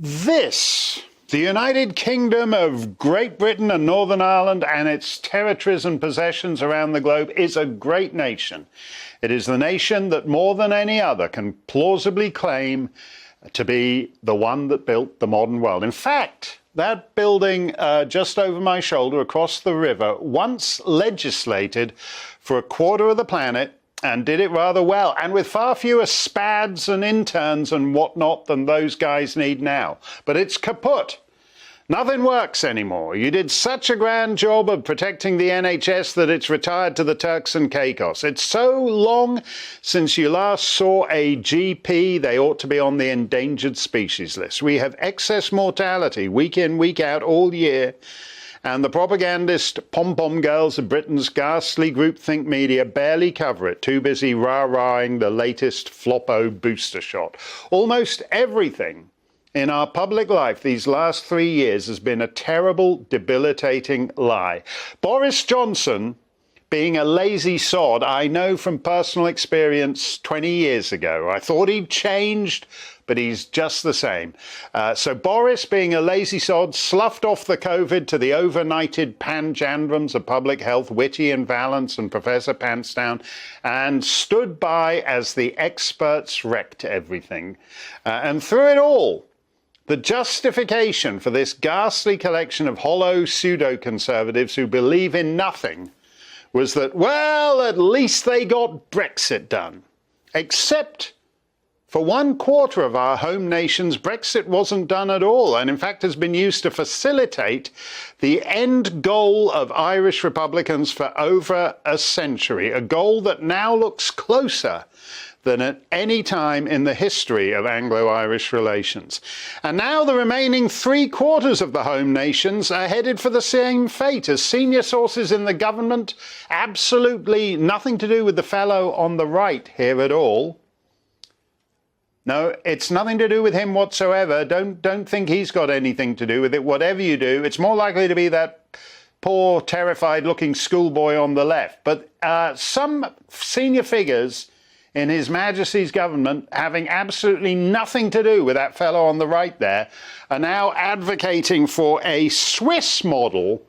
This, the United Kingdom of Great Britain and Northern Ireland and its territories and possessions around the globe, is a great nation. It is the nation that more than any other can plausibly claim to be the one that built the modern world. In fact, that building just over my shoulder across the river once legislated for a quarter of the planet and did it rather well, and with far fewer spads and interns and whatnot than those guys need now. But it's kaput. Nothing works anymore. You did such a grand job of protecting the NHS that it's retired to the Turks and Caicos. It's so long since you last saw a GP, they ought to be on the endangered species list. We have excess mortality week in, week out, all year. And the propagandist pom-pom girls of Britain's ghastly groupthink media barely cover it, too busy rah-rahing the latest floppo booster shot. Almost everything in our public life these last 3 years has been a terrible, debilitating lie. Boris Johnson, being a lazy sod, I know from personal experience 20 years ago. I thought he'd changed, but he's just the same. So Boris, being a lazy sod, sloughed off the COVID to the overnighted panjandrums of public health, Whitty and Vallance and Professor Pantsdown, and stood by as the experts wrecked everything. And through it all, the justification for this ghastly collection of hollow pseudo-conservatives who believe in nothing was that, well, at least they got Brexit done. Except for 1/4 of our home nations, Brexit wasn't done at all, and in fact has been used to facilitate the end goal of Irish Republicans for over a century, a goal that now looks closer than at any time in the history of Anglo-Irish relations. And now the remaining 3/4 of the home nations are headed for the same fate as senior sources in the government, absolutely nothing to do with the fellow on the right here at all. No, it's nothing to do with him whatsoever. Don't think he's got anything to do with it. Whatever you do, it's more likely to be that poor, terrified-looking schoolboy on the left. But some senior figures in His Majesty's government, having absolutely nothing to do with that fellow on the right there, are now advocating for a Swiss model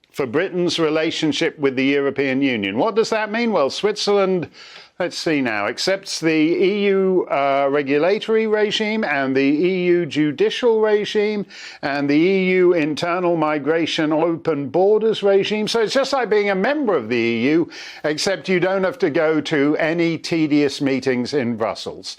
for Britain's relationship with the European Union. What does that mean? Well, Switzerland, let's see now, accepts the EU regulatory regime and the EU judicial regime and the EU internal migration open borders regime. So it's just like being a member of the EU, except you don't have to go to any tedious meetings in Brussels.